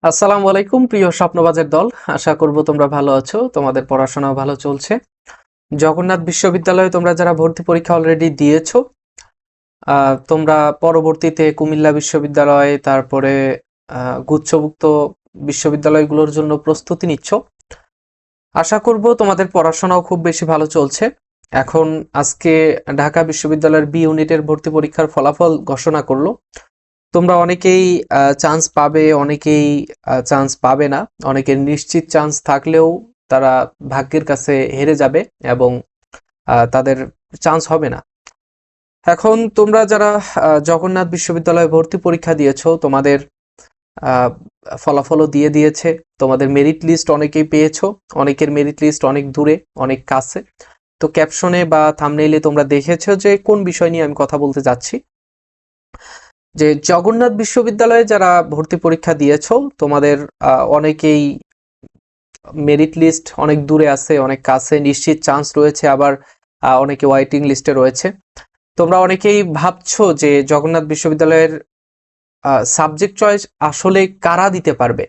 আসসালামু আলাইকুম প্রিয় স্বপ্নবাজের দল। আশা করব তোমরা ভালো আছো, তোমাদের পড়াশোনাও ভালো চলছে। জগন্নাথ বিশ্ববিদ্যালয়ে তোমরা যারা ভর্তি পরীক্ষা অলরেডি দিয়েছো, তোমরা পরবর্তীতে কুমিল্লা বিশ্ববিদ্যালয়, তারপরে গুচ্ছভুক্ত বিশ্ববিদ্যালয়গুলোর জন্য প্রস্তুতি নিচ্ছ। আশা করব তোমাদের পড়াশোনাও খুব বেশি ভালো চলছে। এখন আজকে ঢাকা বিশ্ববিদ্যালয়ের বি ইউনিটের ভর্তি পরীক্ষার ফলাফল ঘোষণা করলো। তোমরা অনেকেই চান্স পাবে, অনেকেই চান্স পাবে না। অনেকের নিশ্চিত চান্স থাকলেও তারা ভাগ্যের কাছে হেরে যাবে এবং তাদের চান্স হবে না। এখন তোমরা যারা জগন্নাথ বিশ্ববিদ্যালয়ে ভর্তি পরীক্ষা দিয়েছো, তোমাদের আহ, ফলাফলও দিয়ে দিয়েছে। তোমাদের মেরিট লিস্ট অনেকেই পেয়েছো, অনেকের মেরিট লিস্ট অনেক দূরে, অনেক কাছে। তো ক্যাপশনে বা থাম্বনেইলে তোমরা দেখেছো যে কোন বিষয় নিয়ে আমি কথা বলতে যাচ্ছি। যে জগন্নাথ বিশ্ববিদ্যালয়ে যারা ভর্তি পরীক্ষা দিয়েছো, তোমাদের অনেকেই মেরিট লিস্ট অনেক দূরে আছে, অনেক কাছে, নিশ্চিত চান্স রয়েছে, আবার অনেকে ওয়েটিং লিস্টে রয়েছে। তোমরা অনেকেই ভাবছো যে জগন্নাথ বিশ্ববিদ্যালয়ের সাবজেক্ট চয়েস আসলে কারা দিতে পারবে।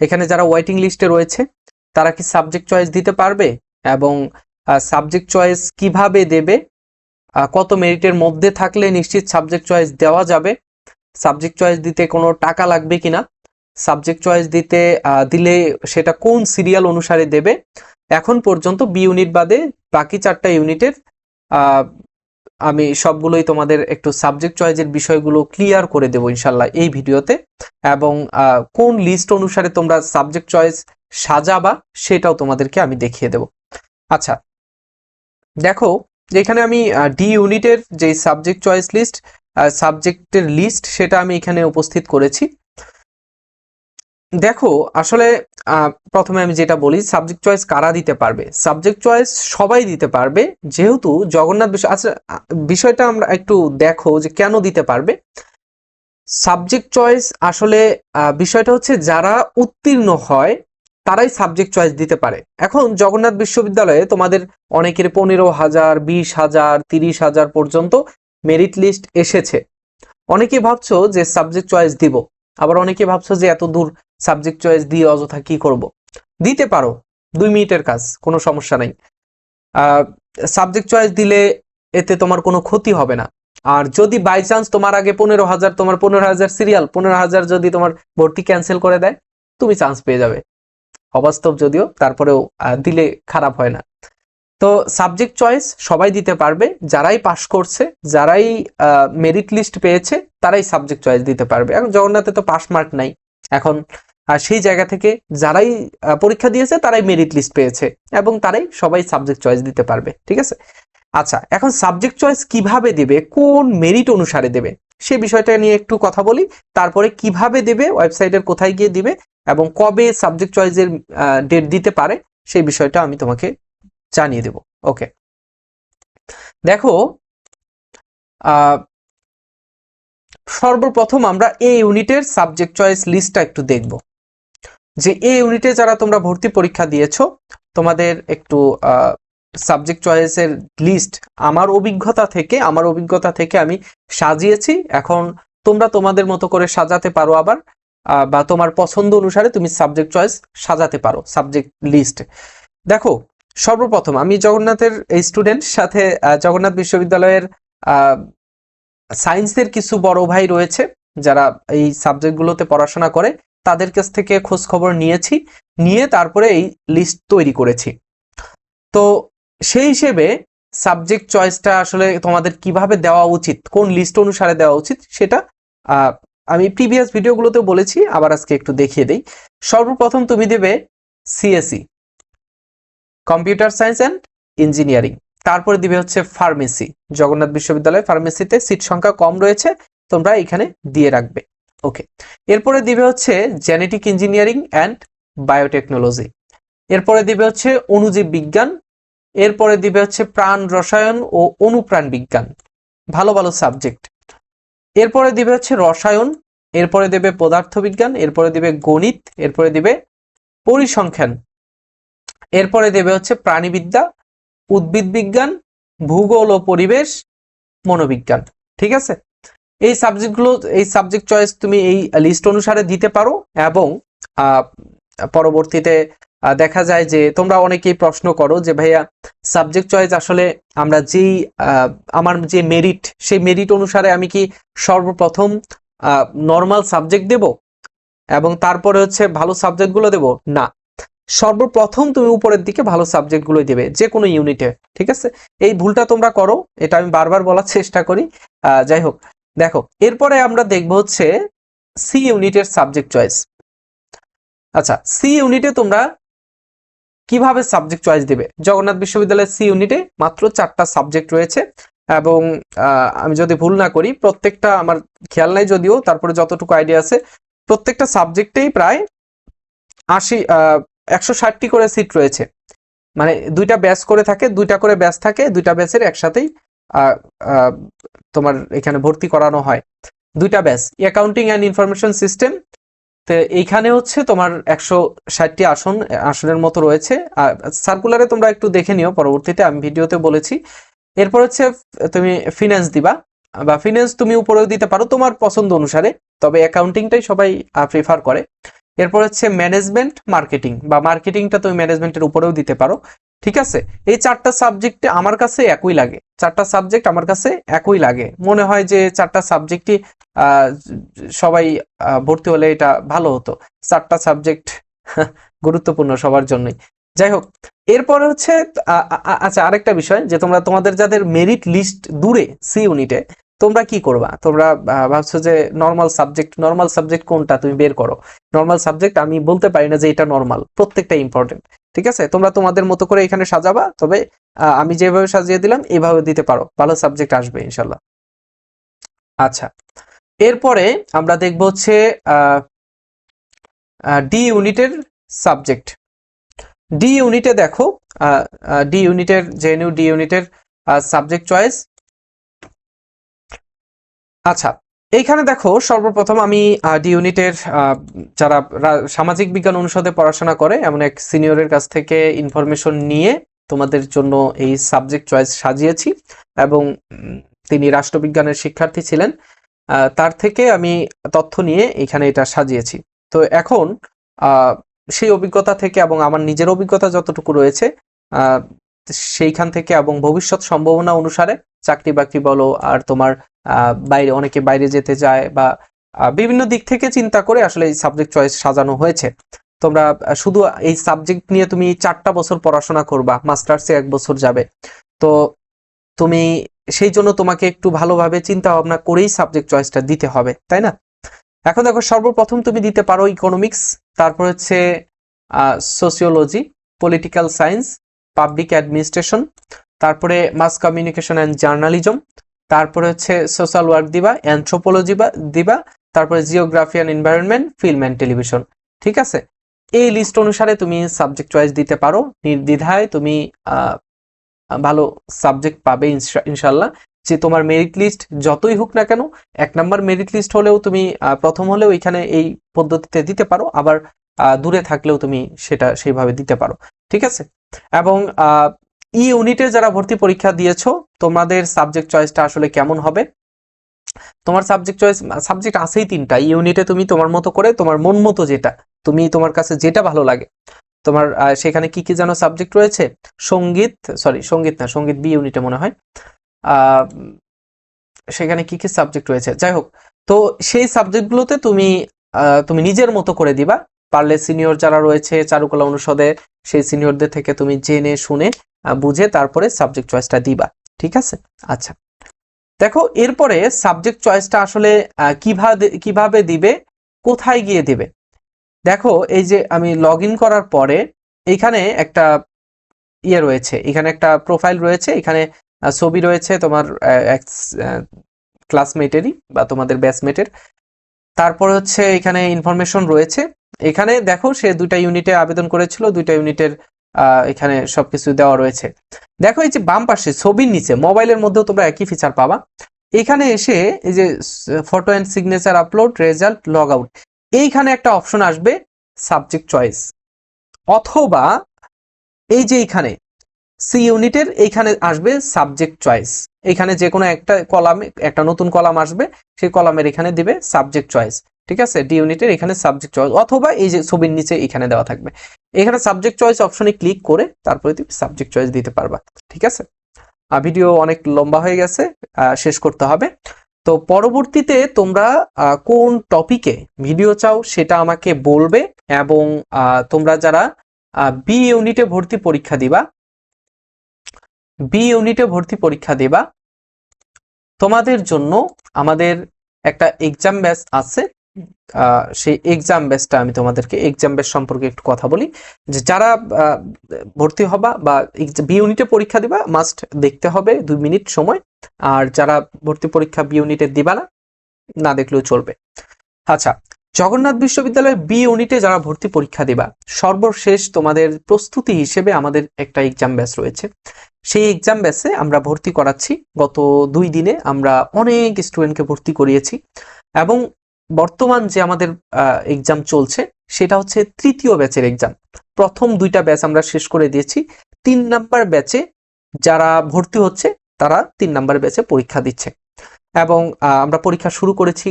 এখানে যারা ওয়েটিং লিস্টে রয়েছে তারা কি সাবজেক্ট চয়েস দিতে পারবে, এবং সাবজেক্ট চয়েস কিভাবে দেবে, কত মেরিটের মধ্যে থাকলে নিশ্চিত সাবজেক্ট চয়েস দেওয়া যাবে, সাবজেক্ট চয়েস দিতে কোনো টাকা লাগবে কিনা, সাবজেক্ট চয়েস দিলে সেটা কোন সিরিয়াল অনুসারে দেবে। এখন পর্যন্ত বি ইউনিট বাদে বাকি 4টা ইউনিটের আমি সবগুলোই তোমাদের একটু সাবজেক্ট চয়েসের বিষয়গুলো ক্লিয়ার করে দেবো ইনশাল্লাহ এই ভিডিওতে। এবং কোন লিস্ট অনুসারে তোমরা সাবজেক্ট চয়েস সাজাবা সেটাও তোমাদেরকে আমি দেখিয়ে দেব। আচ্ছা, দেখো এখানে আমি ডি ইউনিটের যে সাবজেক্ট চয়েস লিস্ট, সাবজেক্টের লিস্ট, সেটা আমি এখানে উপস্থিত করেছি। দেখো আসলে প্রথমে আমি যেটা বলি, সাবজেক্ট চয়েস কারা দিতে পারবে। সাবজেক্ট চয়েস সবাই দিতে পারবে, যেহেতু জগন্নাথ বিশ্ব। আচ্ছা, বিষয়টা আমরা একটু দেখো যে কেন দিতে পারবে সাবজেক্ট চয়েস। আসলে বিষয়টা হচ্ছে যারা উত্তীর্ণ হয় তারাই সাবজেক্ট চয়েস দিতে পারে। এখন জগন্নাথ বিশ্ববিদ্যালয়ে তোমাদের অনেকের 15,000, 20,000, 30,000 পর্যন্ত মেরিট লিস্ট এসেছে। অনেকে ভাবছো যে সাবজেক্ট চয়েস দিব, আবার অনেকে ভাবছো যে এত দূর সাবজেক্ট চয়েস দিয়ে অযথা কি করব। দিতে পারো, 2 মিনিটের কাজ, কোনো সমস্যা নাই। সাবজেক্ট চয়েস দিলে এতে তোমার কোনো ক্ষতি হবে না। আর যদি বাই চান্স তোমার আগে 15,000, তোমার 15,000 সিরিয়াল, 15,000 যদি তোমার ভর্তি ক্যান্সেল করে দেয়, তুমি চান্স পেয়ে যাবে। অবাস্তব যদিও, তারপরেও দিলে খারাপ হয় না। তো সাবজেক্ট চয়েস সবাই দিতে পারবে, যারাই পাশ করছে, যারাই মেরিট লিস্ট পেয়েছে, তারাই সাবজেক্ট চয়েস দিতে পারবে। এখন জগন্নাথে তো পাস মার্ক নাই, এখন সেই জায়গা থেকে যারাই পরীক্ষা দিয়েছে তারাই মেরিট লিস্ট পেয়েছে এবং তারাই সবাই সাবজেক্ট চয়েস দিতে পারবে। ঠিক আছে। আচ্ছা, এখন সাবজেক্ট চয়েস কিভাবে দেবে, কোন মেরিট অনুসারে দেবে, সে বিষয়টা নিয়ে একটু কথা বলি। তারপরে কিভাবে দেবে, ওয়েবসাইটের কোথায় গিয়ে দিবে, এবং কবে সাবজেক্ট চয়েসের ডেট দিতে পারে, সেই বিষয়টা আমি তোমাকে জানিয়ে দেব। ওকে, দেখো সর্বপ্রথম আমরা এ ইউনিটের সাবজেক্ট চয়েস লিস্টটা একটু দেখব। যে এ ইউনিটে যারা তোমরা ভর্তি পরীক্ষা দিয়েছো, তোমাদের একটু সাবজেক্ট চয়েসের লিস্ট আমার অভিজ্ঞতা থেকে আমি সাজিয়েছি। এখন তোমরা তোমাদের মতো করে সাজাতে পারো, আবার বা তোমার পছন্দ অনুসারে তুমি সাবজেক্ট চয়েস সাজাতে পারো সাবজেক্ট লিস্ট। দেখো সর্বপ্রথম আমি জগন্নাথের এই স্টুডেন্ট, সাথে জগন্নাথ বিশ্ববিদ্যালয়ের সায়েন্সের কিছু বড় ভাই রয়েছে যারা এই সাবজেক্টগুলোতে পড়াশোনা করে, তাদের কাছ থেকে খোঁজ খবর নিয়ে তারপরে এই লিস্ট তৈরি করেছি। তো সেই হিসেবে সাবজেক্ট চয়েসটা আসলে তোমাদের কিভাবে দেওয়া উচিত, কোন লিস্ট অনুসারে দেওয়া উচিত, সেটা আমি প্রিভিয়াস ভিডিওগুলোতে বলেছি, আবার আজকে একটু দেখিয়ে দেই। সর্বপ্রথম তুমি দেবে CSE, computer science and engineering. তারপরে দিবে হচ্ছে ফার্মেসি। জগন্নাথ বিশ্ববিদ্যালয়ে ফার্মেসিতে সিট সংখ্যা কম রয়েছে, তোমরা এখানে দিয়ে রাখবে। ওকে, এরপরে দিবে হচ্ছে জেনেটিক ইঞ্জিনিয়ারিং অ্যান্ড বায়োটেকনোলজি। এরপরে দিবে হচ্ছে অণুজীব বিজ্ঞান। এরপরে দিবে হচ্ছে প্রাণ রসায়ন ও অনুপ্রাণ বিজ্ঞান, ভালো ভালো সাবজেক্ট। এরপরে দিবে হচ্ছে রসায়ন, এরপরে দেবে পদার্থবিজ্ঞান, এরপরে দিবে গণিত, এরপরে দিবে পরিসংখ্যান, এরপরে দেবে হচ্ছে প্রাণীবিদ্যা, উদ্ভিদ বিজ্ঞান, ভূগোল ও পরিবেশ, মনোবিজ্ঞান। ঠিক আছে। এই সাবজেক্ট চয়েস তুমি এই লিস্ট অনুসারে দিতে পারো। এবং পরবর্তীতে দেখা যায় যে তোমরা অনেকেই প্রশ্ন করো যে ভাইয়া সাবজেক্ট চয়েস আসলে আমরা যেই আমার যে মেরিট, সেই মেরিট অনুসারে আমি কি সর্বপ্রথম নর্মাল সাবজেক্ট দেব এবং তারপরে হচ্ছে ভালো সাবজেক্টগুলো দেব? না, সর্বপ্রথম তুমি উপরের দিকে ভালো সাবজেক্টগুলোই দেবে যে কোনো ইউনিটে। ঠিক আছে, এই ভুলটা তোমরা করো, এটা আমি বারবার বলার চেষ্টা করি। যাই হোক, দেখো এরপরে আমরা দেখবো হচ্ছে সি ইউনিটের সাবজেক্ট চয়েস। আচ্ছা, সি ইউনিটে তোমরা কিভাবে সাবজেক্ট চয়েস দিবে? জগন্নাথ বিশ্ববিদ্যালয়ের সি ইউনিটে মাত্র 4টা সাবজেক্ট রয়েছে এবং আমি যদি ভুল না করি, প্রত্যেকটা, আমার খেয়াল নাই যদিও, তারপরে যতটুকু আইডিয়া আছে, প্রত্যেকটা সাবজেক্টেই প্রায় 160টি করে সিট রয়েছে। মানে দুইটা ব্যাচ করে থাকে, দুইটা করে ব্যাচ থাকে, দুইটা ব্যাচের একসাথেই তোমার এখানে ভর্তি করানো হয়। দুইটা batch, accounting and information system. তো এইখানে হচ্ছে তোমার 160টি আসনের মতো রয়েছে। আর সার্কুলারে তোমরা একটু দেখে নিও, পরবর্তীতে আমি ভিডিওতে বলেছি। এরপর হচ্ছে তুমি ফিনান্স দিবা, বা ফিনান্স তুমি উপরেও দিতে পারো তোমার পছন্দ অনুসারে, তবে অ্যাকাউন্টিংটাই সবাই প্রিফার করে। এরপর হচ্ছে ম্যানেজমেন্ট মার্কেটিং, বা মার্কেটিংটা তুমি ম্যানেজমেন্টের উপরেও দিতে পারো। ঠিক আছে, এই 4টা সাবজেক্ট আমার কাছে একই লাগে, 4টা সাবজেক্ট আমার কাছে একই লাগে, মনে হয় যে 4টা সাবজেক্টই সবাই ভর্তি হলে এটা ভালো হতো। 4টা সাবজেক্ট গুরুত্বপূর্ণ সবার জন্যই। যাই হোক, এরপরে হচ্ছে আচ্ছা, আরেকটা বিষয়, যে তোমরা তোমাদের যাদের মেরিট লিস্ট দূরে সি ইউনিটে, তোমরা কি করবা? তোমরা ভাবছো যে নর্মাল সাবজেক্ট কোনটা, তুমি বের করো। নর্মাল সাবজেক্ট আমি বলতে পারি না যে এটা নর্মাল, প্রত্যেকটা ইম্পর্টেন্ট। ঠিক আছে, তোমরা তোমাদের মতো করে এখানে সাজাবা, তবে আমি যেভাবে সাজিয়ে দিলাম এইভাবে দিতে পারো, ভালো সাবজেক্ট আসবে ইনশাল্লাহ। আচ্ছা, এরপরে আমরা দেখব হচ্ছে ডি ইউনিটের সাবজেক্ট। ডি ইউনিটে দেখো, ডি ইউনিটের জেএনইউ ডি ইউনিটের সাবজেক্ট চয়েস। আচ্ছা, এইখানে দেখো সর্বপ্রথম আমি ডি ইউনিটের যারা সামাজিক বিজ্ঞান অনুষদে পড়াশোনা করে এমন এক সিনিয়রের কাছ থেকে ইনফরমেশন নিয়ে তোমাদের জন্য এই সাবজেক্ট চয়েস সাজিয়েছি, এবং তিনি রাষ্ট্রবিজ্ঞানের শিক্ষার্থী ছিলেন, তার থেকে আমি তথ্য নিয়ে এখানে এটা সাজিয়েছি। তো এখন সেই অভিজ্ঞতা থেকে এবং আমার নিজের অভিজ্ঞতা যতটুকু রয়েছে সেইখান থেকে, এবং ভবিষ্যৎ সম্ভাবনা অনুসারে, চাকরি বাকরি বলো, আর তোমার বাইরে অনেকে বাইরে যেতে যায়, বা বিভিন্ন দিক থেকে চিন্তা করে আসলে এই সাবজেক্ট চয়েস সাজানো হয়েছে। তোমরা শুধু এই সাবজেক্ট নিয়ে তুমি 4টা বছর পড়াশোনা করবা, মাস্টার্সে 1 বছর যাবে, তো তুমি সেই জন্য তোমাকে একটু ভালোভাবে চিন্তা ভাবনা করেই সাবজেক্ট চয়েসটা দিতে হবে, তাই না? এখন দেখো, সর্বপ্রথম তুমি দিতে পারো ইকোনমিক্স, তারপর হচ্ছে sociology, political science, public administration, তারপরে মাস কমিউনিকেশন অ্যান্ড জার্নালিজম, তারপরে হচ্ছে সোশ্যাল ওয়ার্ক দিবা, অ্যানথ্রোপোলজি দিবা, তারপরে geography and environment, film and television. ঠিক আছে, এই লিস্ট অনুসারে তুমি সাবজেক্ট চয়েস দিতে পারো, নির্দ্বিধায় তুমি ভালো সাবজেক্ট পাবে ইনশাল্লাহ। যে তোমার মেরিট লিস্ট যতই হোক না কেন, 1 নাম্বার মেরিট লিস্ট হলেও তুমি প্রথম হলেও এখানে এই পদ্ধতিতে দিতে পারো, আবার দূরে থাকলেও তুমি সেটা সেইভাবে দিতে পারো। ঠিক আছে, এবং ই ইউনিটে যারা ভর্তি পরীক্ষা দিয়েছো, তোমাদের সাবজেক্ট চয়েসটা আসলে কেমন হবে? তোমার সাবজেক্ট আছেই 3টা। ই ইউনিটে তুমি তোমার মতো করে, তোমার মন মতো, যেটা তুমি, তোমার কাছে যেটা ভালো লাগে, তোমার সেখানে কি কি যেন সাবজেক্ট রয়েছে, সঙ্গীত না, সঙ্গীত বি ইউনিটে মনে হয়, সেখানে কি কি সাবজেক্ট রয়েছে, যাই হোক, তো সেই সাবজেক্টগুলোতে তুমি নিজের মতো করে দিবা। পারলে সিনিয়র যারা রয়েছে চারুকলা অনুষদে, সেই সিনিয়রদের থেকে তুমি জেনে শুনে বুঝে তারপরে সাবজেক্ট চয়েসটা দিবা। ঠিক আছে, আচ্ছা, দেখো এরপরে সাবজেক্ট চয়েসটা আসলে কিভাবে দিবে, কোথায় গিয়ে দিবে? দেখো, এই যে আমি লগ ইন করার পরে এইখানে একটা রয়েছে, এখানে একটা প্রোফাইল রয়েছে, এখানে ছবি রয়েছে তোমার ক্লাসমেটেরই বা তোমাদের ব্যাচমেটের, তারপর হচ্ছে এখানে ইনফরমেশন রয়েছে। এখানে দেখো সে 2টা ইউনিটে আবেদন করেছিল, 2টা ইউনিটের এখানে সবকিছু দেওয়া রয়েছে। দেখো এই যে বাম পাশে ছবির নিচে, মোবাইলের মধ্যেও তোমরা একই ফিচার পাবা। এখানে এসে এই যে photo and signature upload, result, log out, এইখানে একটা অপশন আসবে সাবজেক্ট চয়েস, অথবা এই যে এইখানে সি ইউনিটের এইখানে আসবে সাবজেক্ট চয়েস, এখানে যে কোনো একটা কলামে একটা নতুন কলাম আসবে, সেই কলামের এখানে দিবে সাবজেক্ট চয়েস। ঠিক আছে, ডি ইউনিটের এখানে সাবজেক্ট চয়েস, অথবা এই যে ছবির নিচে এখানে দেওয়া থাকবে, এখানে সাবজেক্ট চয়েস অপশনে ক্লিক করে তারপরে তুমি সাবজেক্ট চয়েস দিতে পারবা। ঠিক আছে, ভিডিও অনেক লম্বা হয়ে গেছে, শেষ করতে হবে। তো পরবর্তীতে তোমরা কোন টপিকে ভিডিও চাও সেটা আমাকে বলবে, এবং তোমরা যারা বি ইউনিটে ভর্তি পরীক্ষা দিবা, তোমাদের জন্য আমাদের একটা এক্সাম ব্যাচ আছে। সেই এক্সাম ব্যাচটা আমি তোমাদেরকে এক্সাম ব্যাচ সম্পর্কে একটু কথা বলি, যে যারা ভর্তি হবা বা বি ইউনিটে পরীক্ষা দিবা মাস্ট দেখতে হবে 2 মিনিট সময়, আর যারা ভর্তি পরীক্ষা বি ইউনিটে দিবা না দেখলেও চলবে। আচ্ছা, জগন্নাথ বিশ্ববিদ্যালয়ের বি ইউনিটে যারা ভর্তি পরীক্ষা দিবা, সর্বশেষ তোমাদের প্রস্তুতি হিসেবে আমাদের একটা এক্সাম ব্যাচ রয়েছে। সেই এক্সাম ব্যাচে আমরা ভর্তি করাচ্ছি, গত 2 দিনে আমরা অনেক স্টুডেন্টকে ভর্তি করিয়েছি, এবং বর্তমান যে আমাদের এক্সাম চলছে সেটা হচ্ছে 3য় ব্যাচের এক্সাম। প্রথম 2টা ব্যাচ আমরা শেষ করে দিয়েছি, 3 নাম্বার ব্যাচে যারা ভর্তি হচ্ছে তারা 3 নাম্বার ব্যাচে পরীক্ষা দিচ্ছে, এবং আমরা পরীক্ষা শুরু করেছি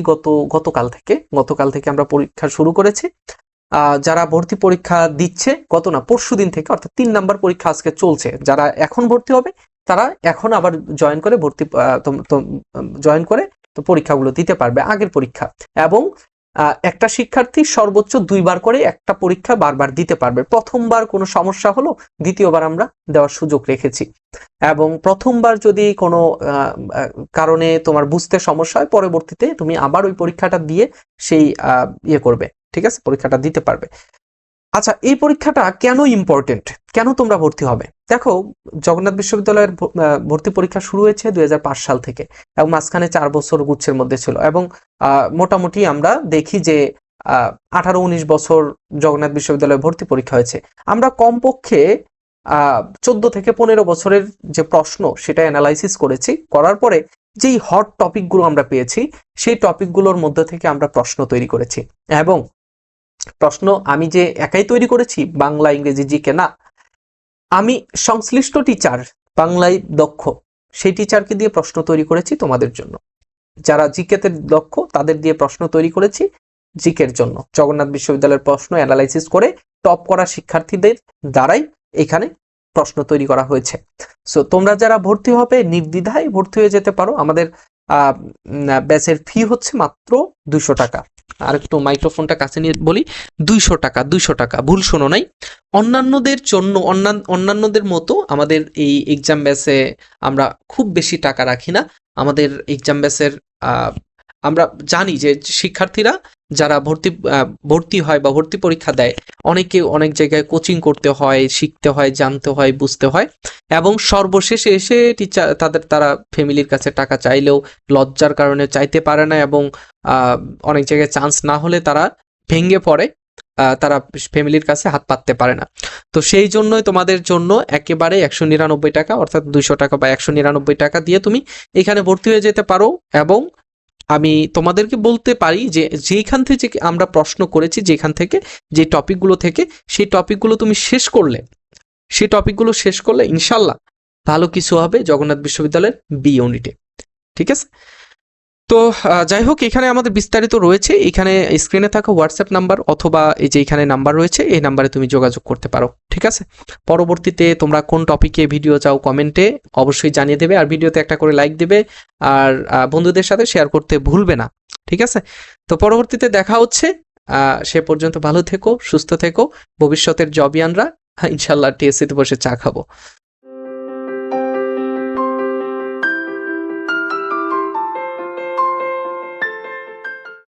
গতকাল থেকে আমরা পরীক্ষা শুরু করেছি। যারা ভর্তি পরীক্ষা দিচ্ছে পরশুদিন থেকে, অর্থাৎ 3 নাম্বার পরীক্ষা আজকে চলছে, যারা এখন ভর্তি হবে তারা এখন আবার জয়েন করে তো পরীক্ষাগুলো দিতে পারবে, আগের পরীক্ষা। এবং একটা শিক্ষার্থী সর্বোচ্চ 2 বার করে একটা পরীক্ষা বারবার দিতে পারবে। প্রথমবার কোনো সমস্যা হলো দ্বিতীয়বার আমরা দেওয়ার সুযোগ রেখেছি, এবং প্রথমবার যদি কোনো কারণে তোমার বুঝতে সমস্যা হয়, পরবর্তীতে তুমি আবার ওই পরীক্ষাটা দিয়ে সেই করবে। ঠিক আছে, পরীক্ষাটা দিতে পারবে। আচ্ছা, এই পরীক্ষাটা কেন ইম্পর্টেন্ট, কেন তোমরা ভর্তি হবে? দেখো, জগন্নাথ বিশ্ববিদ্যালয়ের ভর্তি পরীক্ষা শুরু হয়েছে 2005 সাল থেকে, এবং মাঝখানে 4 বছর গুচ্ছের মধ্যে ছিল, এবং মোটামুটি আমরা দেখি যে 18-19 বছর জগন্নাথ বিশ্ববিদ্যালয়ে ভর্তি পরীক্ষা হয়েছে। আমরা কমপক্ষে 14 থেকে 15 বছরের যে প্রশ্ন সেটা অ্যানালাইসিস করেছি, করার পরে যেই হট টপিকগুলো আমরা পেয়েছি সেই টপিকগুলোর মধ্যে থেকে আমরা প্রশ্ন তৈরি করেছি। এবং প্রশ্ন আমি যে একাই তৈরি করেছি, বাংলা ইংরেজি জিকে না, আমি সংশ্লিষ্ট টিচার, বাংলায় দক্ষ সেই টিচারকে দিয়ে প্রশ্ন তৈরি করেছি তোমাদের জন্য। যারা জিকেতে দক্ষ তাদের দিয়ে প্রশ্ন তৈরি করেছি জিকের জন্য। জগন্নাথ বিশ্ববিদ্যালয়ের প্রশ্ন অ্যানালাইসিস করে টপ করা শিক্ষার্থীদের দ্বারাই এখানে প্রশ্ন তৈরি করা হয়েছে। সো তোমরা যারা ভর্তি হবে নির্দ্বিধায় ভর্তি হয়ে যেতে পারো। আমাদের ব্যাচের ফি হচ্ছে মাত্র 200 টাকা। আর একটু মাইক্রোফোনটা কাছে নিয়ে বলি, 200 টাকা, ভুল শোনো নাই। অন্যান্যদের জন্য অন্যান্যদের মতো আমাদের এই এক্সাম ব্যাচে আমরা খুব বেশি টাকা রাখি না। আমাদের এক্সাম ব্যাচের আমরা জানি যে শিক্ষার্থীরা যারা ভর্তি হয় বা ভর্তি পরীক্ষা দেয়, অনেকে অনেক জায়গায় কোচিং করতে হয়, শিখতে হয়, জানতে হয়, বুঝতে হয়, এবং সর্বশেষে এসে টিচার তারা ফ্যামিলির কাছে টাকা চাইলেও লজ্জার কারণে চাইতে পারে না, এবং অনেক জায়গায় চান্স না হলে তারা ভেঙে পড়ে, তারা ফ্যামিলির কাছে হাত পাততে পারে না। তো সেই জন্যই তোমাদের জন্য একেবারে 199 টাকা, অর্থাৎ 200 টাকা বা 199 টাকা দিয়ে তুমি এখানে ভর্তি হয়ে যেতে পারো। এবং আমি তোমাদেরকে বলতে পারি যে যেখান থেকে আমরা প্রশ্ন করেছি, যেখান থেকে যে টপিকগুলো থেকে সেই টপিকগুলো তুমি শেষ করলে ইনশাল্লাহ ভালো কিছু হবে জগন্নাথ বিশ্ববিদ্যালয়ের বি ইউনিটে। ঠিক আছে, তো যাই হোক, এখানে আমাদের বিস্তারিত রয়েছে, এখানে স্ক্রিনে থাকা হোয়াটসঅ্যাপ নাম্বার অথবা এই যে এখানে নাম্বার রয়েছে, এই নাম্বারে তুমি যোগাযোগ করতে পারো। ঠিক আছে, পরবর্তীতে তোমরা কোন টপিকে ভিডিও চাও কমেন্টে অবশ্যই জানিয়ে দেবে, আর ভিডিওতে একটা করে লাইক দেবে, আর বন্ধুদের সাথে শেয়ার করতে ভুলবে না। ঠিক আছে, তো পরবর্তীতে দেখা হচ্ছে। সে পর্যন্ত ভালো থেকো, সুস্থ থেকো। ভবিষ্যতের জবিয়ানরা ইনশাল্লাহ টিএসসিতে বসে চা খাবো।